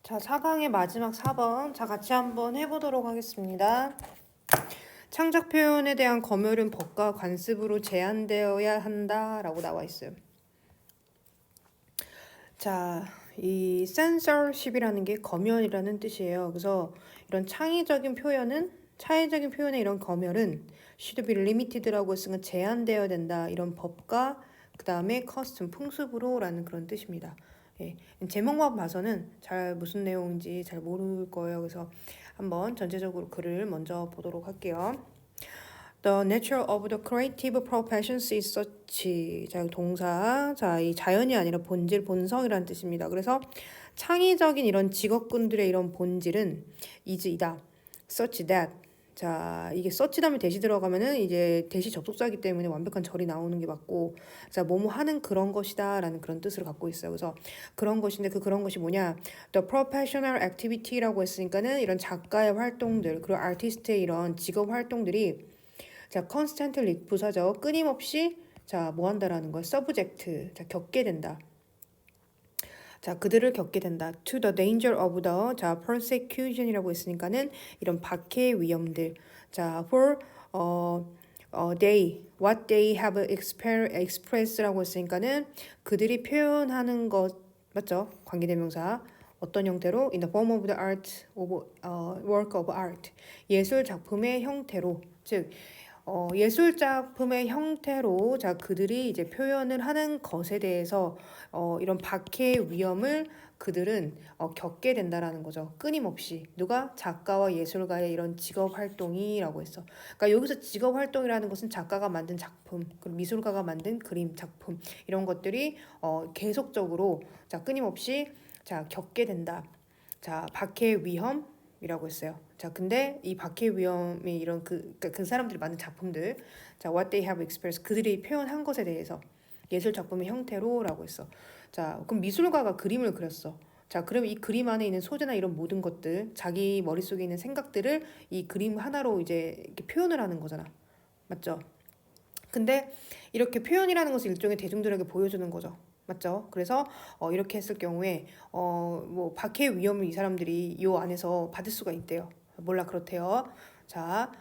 자, 4강의 마지막 4번. 자, 같이 한번 해보도록 하겠습니다. 창작 표현에 대한 검열은 법과 관습으로 제한되어야 한다라고 나와 있어요. 자, 이 censorship이라는 게 검열이라는 뜻이에요. 그래서 이런 창의적인 표현의 이런 검열은 should be limited라고 했으니까 제한되어야 된다. 이런 법과 그 다음에 custom, 풍습으로라는 그런 뜻입니다. 예, 제목만 봐서는 잘 무슨 내용인지 잘 모를 거예요. 그래서 한번 전체적으로 글을 먼저 보도록 할게요. The nature of the creative professions is such. 자, 동사. 자, 이 자연이 아니라 본질, 본성이라는 뜻입니다. 그래서 창의적인 이런 직업군들의 이런 본질은 이다. such that. 자, 이게 such 다음에 대시 들어가면은 이제 대시 접속사이기 때문에 완벽한 절이 나오는 게 맞고, 자, 뭐뭐 하는 그런 것이다라는 그런 뜻을 갖고 있어요. 그래서 그런 것인데 그런 것이 뭐냐? The professional activity라고 했으니까는 이런 작가의 활동들, 그리고 아티스트의 이런 직업 활동들이 자, constantly 부사죠. 끊임없이 자, 뭐 한다라는 거예요. subject. 자, 겪게 된다. 자, 그들을 겪게 된다. To the danger of the 자, persecution이라고 했으니까는 이런 박해의 위험들. 자, for what they have express라고 했으니까는 그들이 표현하는 것 맞죠? 관계대명사. 어떤 형태로 in the form of the art of work of art 예술 작품의 형태로 즉 예술 작품의 형태로 자 그들이 이제 표현을 하는 것에 대해서 이런 박해의 위험을 그들은 겪게 된다라는 거죠. 끊임없이 누가 작가와 예술가의 이런 직업 활동이라고 했어. 그러니까 여기서 직업 활동이라는 것은 작가가 만든 작품, 그리고 미술가가 만든 그림 작품 이런 것들이 계속적으로 자 끊임없이 자 겪게 된다. 자 박해의 위험이라고 했어요. 자, 근데 이 박해 위험이 이런 그 사람들이 만든 작품들, 자, what they have expressed, 그들이 표현한 것에 대해서 예술 작품의 형태로라고 했어. 자, 그럼 미술가가 그림을 그렸어. 자, 그러면 이 그림 안에 있는 소재나 이런 모든 것들, 자기 머릿속에 있는 생각들을 이 그림 하나로 이제 이렇게 표현을 하는 거잖아. 맞죠? 근데 이렇게 표현이라는 것을 일종의 대중들에게 보여주는 거죠. 맞죠? 그래서 이렇게 했을 경우에 뭐 박해 위험을 이 사람들이 이 안에서 받을 수가 있대요. 몰라 그렇대요. 자,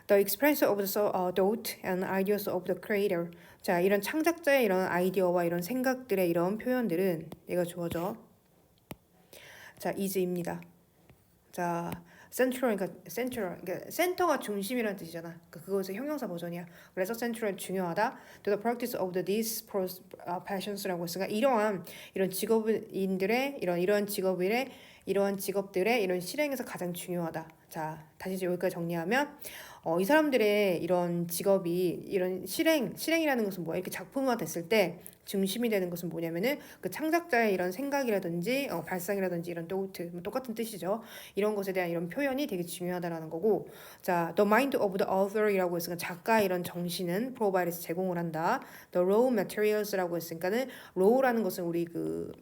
the experience of the thought and ideas of the creator. 자, 이런 창작자의 이런 아이디어와 이런 생각들의 이런 표현들은 얘가 주어져. 자, is입니다. 자, 그러니까 센터가 중심이라는 뜻이잖아. 그것의 형용사 버전이야. 그래서 central 중요하다. To the practice of these passions라고 했으니까 이런 직업인들의 이러한 직업들의 이런 실행에서 가장 중요하다. 자, 다시 여기까지 정리하면 이 사람들의 이런 직업이 이런 실행이라는 것은 뭐야? 이렇게 작품화 됐을 때 중심이 되는 것은 뭐냐면은 그 창작자의 이런 생각이라든지 발상이라든지 이런 똑같은 뜻이죠. 이런 것에 대한 이런 표현이 되게 중요하다라는 거고, 자, the mind of the author이라고 했으니까 작가의 이런 정신은 provides 제공을 한다. the raw materials라고 했으니까는 raw라는 것은 우리 그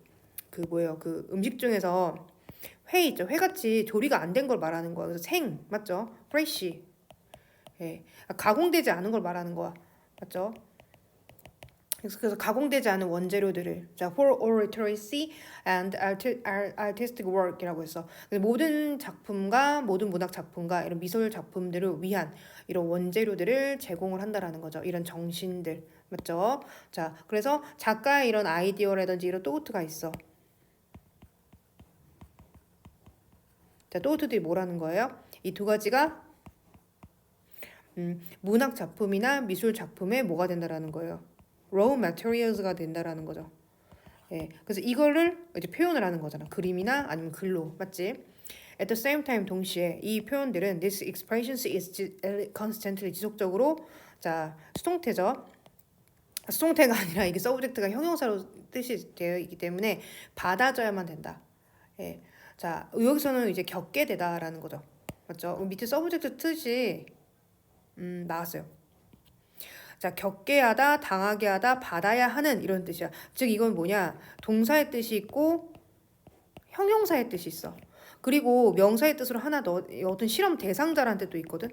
뭐예요? 그 음식 중에서 회 있죠. 회같이 조리가 안 된 걸 말하는 거야. 그래서 맞죠? fresh. 예. 가공되지 않은 걸 말하는 거야. 맞죠? 그래서 가공되지 않은 원재료들을 자 for all literacy and artistic work이라고 해서 모든 작품과 모든 문학 작품과 이런 미술 작품들을 위한 이런 원재료들을 제공을 한다라는 거죠. 이런 정신들 맞죠? 자 그래서 작가의 이런 아이디어라든지 이런 또트가 있어. 자 또트들이 뭐라는 거예요? 이 두 가지가 문학 작품이나 미술 작품에 뭐가 된다라는 거예요. raw materials가 된다라는 거죠. 예, 그래서 이거를 이제 표현을 하는 거잖아. 그림이나 아니면 글로, 맞지? At the same time 동시에 이 표현들은 this expressions is constantly 지속적으로 자 수동태죠. 수동태가 아니라 이게 subject가 형용사로 뜻이 되어 있기 때문에 받아줘야만 된다. 예, 자 여기서는 이제 겪게 되다라는 거죠. 맞죠? 밑에 subject 뜻이 나왔어요. 자, 겪게 하다, 당하게 하다, 받아야 하는 이런 뜻이야. 즉 이건 뭐냐? 동사의 뜻이 있고 형용사의 뜻이 있어. 그리고 명사의 뜻으로 하나 더 어떤 실험 대상자라는 뜻도 있거든.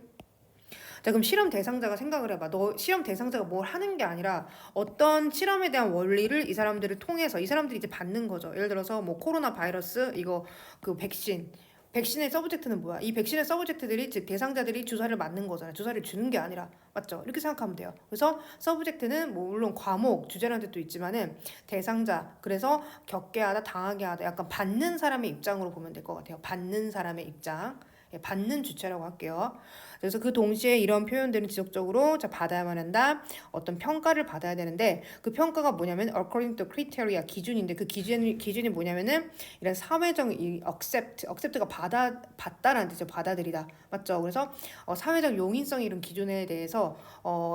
자, 그럼 실험 대상자가 생각을 해봐. 너 실험 대상자가 뭘 하는 게 아니라 어떤 실험에 대한 원리를 이 사람들을 통해서 이 사람들이 이제 받는 거죠. 예를 들어서 뭐 코로나 바이러스 이거 그 백신. 백신의 서브젝트는 뭐야? 이 백신의 서브젝트들이 즉 대상자들이 주사를 맞는 거잖아요. 주사를 주는 게 아니라 맞죠? 이렇게 생각하면 돼요. 그래서 서브젝트는 뭐 물론 과목 주제라는 뜻도 있지만은 대상자 그래서 겪게 하다 당하게 하다 약간 받는 사람의 입장으로 보면 될 것 같아요. 받는 사람의 입장. 예, 받는 주체라고 할게요. 그래서 그 동시에 이런 표현들은 지속적으로 자 받아야만 한다. 어떤 평가를 받아야 되는데 그 평가가 뭐냐면 according to criteria 기준인데 그 기준이 뭐냐면은 이런 사회적 이 accept가 받다라는 뜻이죠. 받아들이다. 맞죠? 그래서 사회적 용인성 이런 기준에 대해서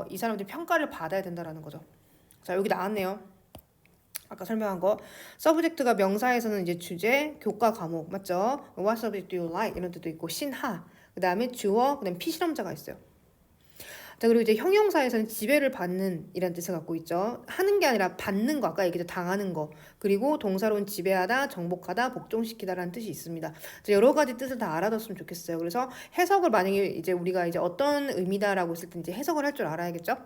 이 사람들이 평가를 받아야 된다라는 거죠. 자, 여기 나왔네요. 아까 설명한 거 서브젝트가 명사에서는 이제 주제, 교과 과목 맞죠? What subject do you like 이런 뜻도 있고 신하 그 다음에 주어 그 다음에 피실험자가 있어요. 자 그리고 이제 형용사에서는 지배를 받는 이란 뜻을 갖고 있죠. 하는 게 아니라 받는 거 아까 얘기했죠. 당하는 거 그리고 동사로는 지배하다, 정복하다, 복종시키다라는 뜻이 있습니다. 여러 가지 뜻을 다 알아뒀으면 좋겠어요. 그래서 해석을 만약에 이제 우리가 이제 어떤 의미다라고 했을 때 이제 해석을 할 줄 알아야겠죠.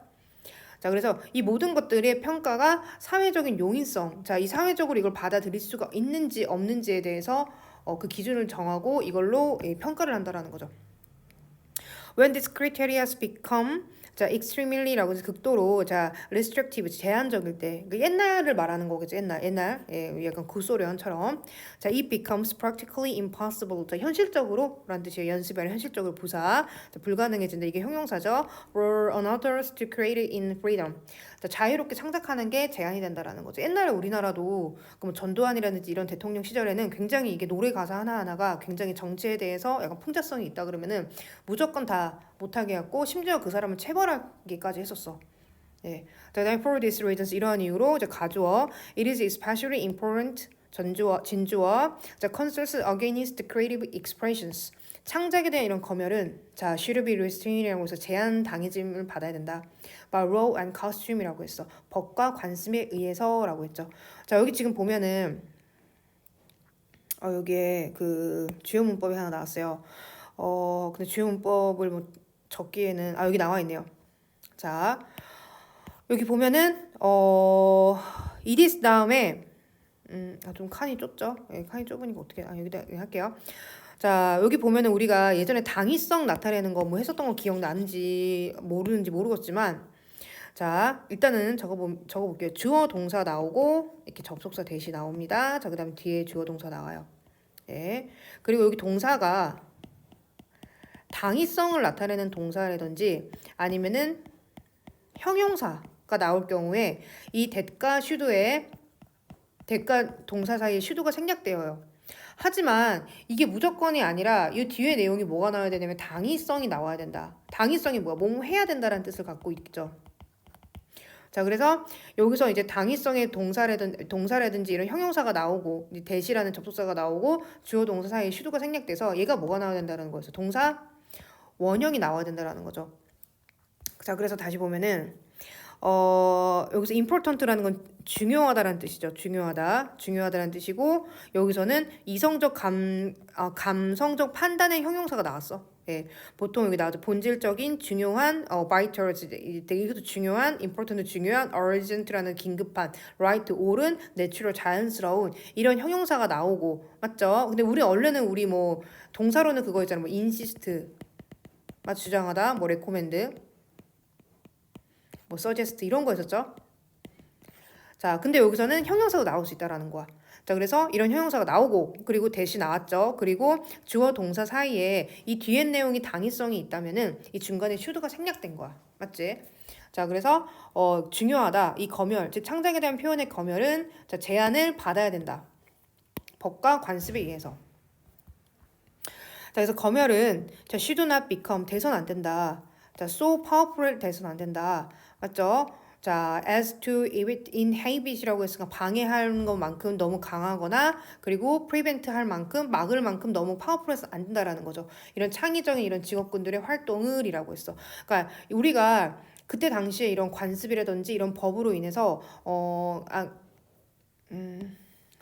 자, 그래서 이 모든 것들의 평가가 사회적인 용인성, 자, 이 사회적으로 이걸 받아들일 수가 있는지 없는지에 대해서 그 기준을 정하고 이걸로 평가를 한다라는 거죠. When these criteria become 자, extremely라고 해서 극도로 자, restrictive 제한적일 때 그 옛날을 말하는 거겠죠. 옛날 예, 약간 구소련처럼 자, it becomes practically impossible 자, 현실적으로라는 뜻이에요. 연습이 아니라 현실적으로 부사 자, 불가능해진다. 이게 형용사죠. for others to create it in freedom 자, 자유롭게 창작하는 게 제한이 된다라는 거죠. 옛날에 우리나라도 뭐 전두환이라든지 이런 대통령 시절에는 굉장히 이게 노래 가사 하나하나가 굉장히 정치에 대해서 약간 풍자성이 있다 그러면은 무조건 다 못하게 했고 심지어 그 사람을 체벌하기까지 했었어. 예. For these reasons 이러한 이유로 이제 가주어 it is especially important 진주어 자 concerns against creative expressions 창작에 대한 이런 검열은 자 should be restrained이라고 해서 제한 당해짐을 받아야 된다. by law and costume이라고 했어. 법과 관습에 의해서라고 했죠. 자 여기 지금 보면은 여기에 그 주요 문법이 하나 나왔어요. 근데 주요 문법을 뭐 적기에는 여기 나와 있네요. 자 여기 보면은 it is 다음에 좀 칸이 좁죠. 예, 칸이 좁으니까 어떻게 여기다 할게요. 자 여기 보면은 우리가 예전에 당위성 나타내는 거 뭐 했었던 거 기억나는지 모르는지 모르겠지만 자 일단은 적어볼게요. 주어 동사 나오고 이렇게 접속사 대시 나옵니다. 자 그다음에 뒤에 주어 동사 나와요. 예. 그리고 여기 동사가 당위성을 나타내는 동사라든지 아니면은 형용사가 나올 경우에 이 대가 슈드에 대가 동사 사이에 슈드가 생략되어요. 하지만 이게 무조건이 아니라 이 뒤에 내용이 뭐가 나와야 되냐면 당위성이 나와야 된다. 당위성이 뭐야? 뭐 해야 된다라는 뜻을 갖고 있죠. 자, 그래서 여기서 이제 당위성의 동사라든지 이런 형용사가 나오고 대시라는 접속사가 나오고 주어 동사 사이에 슈드가 생략돼서 얘가 뭐가 나와야 된다는 거였어. 동사 원형이 나와야 된다라는 거죠. 자, 그래서 다시 보면은 여기서 important라는 건 중요하다라는 뜻이죠. 중요하다라는 뜻이고 여기서는 이성적 감성적 판단의 형용사가 나왔어. 예, 보통 여기 나와서 본질적인 중요한 vital 이것도 중요한 important 중요한 urgent라는 긴급한 right 옳은 natural 자연스러운 이런 형용사가 나오고 맞죠? 근데 우리 원래는 우리 뭐 동사로는 그거 있잖아. 뭐 insist 주장하다 뭐 recommend 뭐 suggest 이런 거 있었죠? 자, 근데 여기서는 형용사가 나올 수 있다라는 거야. 자, 그래서 이런 형용사가 나오고 그리고 대시 나왔죠. 그리고 주어 동사 사이에 이 뒤에 내용이 당위성이 있다면은 이 중간에 should가 생략된 거야. 맞지? 자, 그래서 중요하다. 이 검열, 즉 창작에 대한 표현의 검열은 자, 제한을 받아야 된다. 법과 관습에 의해서. 자, 그래서 검열은 자, should not become 돼선 안 된다. 자, so powerful 돼선 안 된다. 맞죠? 자, as to inhibit이라고 했으니까 방해하는 것만큼 너무 강하거나 그리고 prevent 할 만큼 막을 만큼 너무 powerful해서 안 된다라는 거죠. 이런 창의적인 이런 직업군들의 활동을이라고 했어. 그러니까 우리가 그때 당시에 이런 관습이라든지 이런 법으로 인해서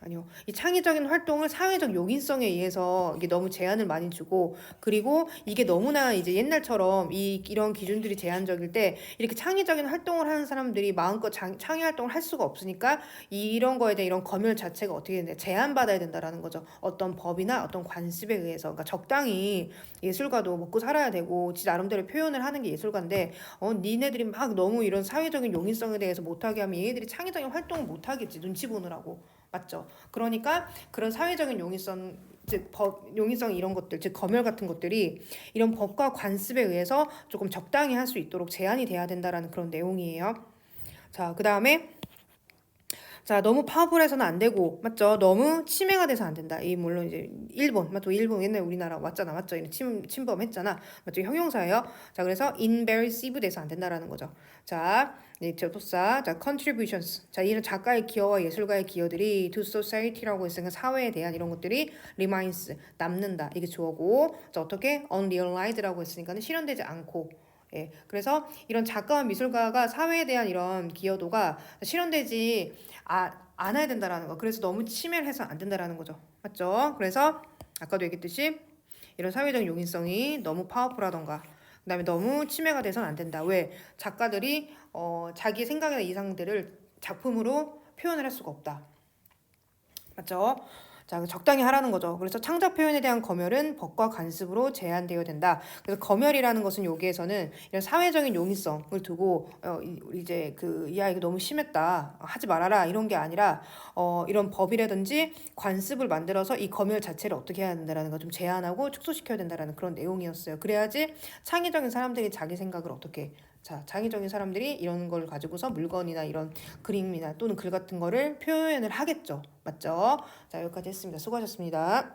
아니요. 이 창의적인 활동을 사회적 용인성에 의해서 이게 너무 제한을 많이 주고, 그리고 이게 너무나 이제 옛날처럼 이런 기준들이 제한적일 때 이렇게 창의적인 활동을 하는 사람들이 마음껏 창의 활동을 할 수가 없으니까 이런 거에 대한 이런 검열 자체가 어떻게 된다? 제한받아야 된다라는 거죠. 어떤 법이나 어떤 관습에 의해서. 그러니까 적당히 예술가도 먹고 살아야 되고 지 나름대로 표현을 하는 게 예술가인데 니네들이 막 너무 이런 사회적인 용인성에 대해서 못하게 하면 얘네들이 창의적인 활동을 못하겠지. 눈치 보느라고. 맞죠? 그러니까 그런 사회적인 용이성, 즉 용이성 이런 것들, 즉 검열 같은 것들이 이런 법과 관습에 의해서 조금 적당히 할 수 있도록 제한이 돼야 된다라는 그런 내용이에요. 자, 그다음에 자, 너무 파워풀해서는 안 되고, 맞죠? 너무 침해가 돼서 안 된다. 이 물론 이제 일본, 맞죠? 일본 옛날 우리나라 왔잖아, 맞죠? 이런 침범했잖아, 맞죠? 형용사예요. 자, 그래서 invasive 돼서 안 된다라는 거죠. 자, 네, 접속사, 자, contributions. 자, 이런 작가의 기여와 예술가의 기여들이 to society라고 했으니까 사회에 대한 이런 것들이 remains 남는다. 이게 주어고, 자, 어떻게 unrealized라고 했으니까는 실현되지 않고. 예, 그래서 이런 작가와 미술가가 사회에 대한 이런 기여도가 실현되지 않아야 된다라는 거. 그래서 너무 침해를 해서 안 된다라는 거죠. 맞죠? 그래서 아까도 얘기했듯이 이런 사회적 용인성이 너무 파워풀하던가 그다음에 너무 침해가 돼서는 안 된다. 왜? 작가들이 자기 생각이나 이상들을 작품으로 표현을 할 수가 없다. 맞죠? 자, 적당히 하라는 거죠. 그래서 창작 표현에 대한 검열은 법과 관습으로 제한되어야 된다. 그래서 검열이라는 것은 여기에서는 이런 사회적인 용이성을 두고 이제 야 이거 너무 심했다 하지 말아라 이런 게 아니라 이런 법이라든지 관습을 만들어서 이 검열 자체를 어떻게 해야 된다라는 거 좀 제한하고 축소시켜야 된다라는 그런 내용이었어요. 그래야지 창의적인 사람들이 자기 생각을 어떻게 자, 창의적인 사람들이 이런 걸 가지고서 물건이나 이런 그림이나 또는 글 같은 거를 표현을 하겠죠. 맞죠? 자, 여기까지 했습니다. 수고하셨습니다.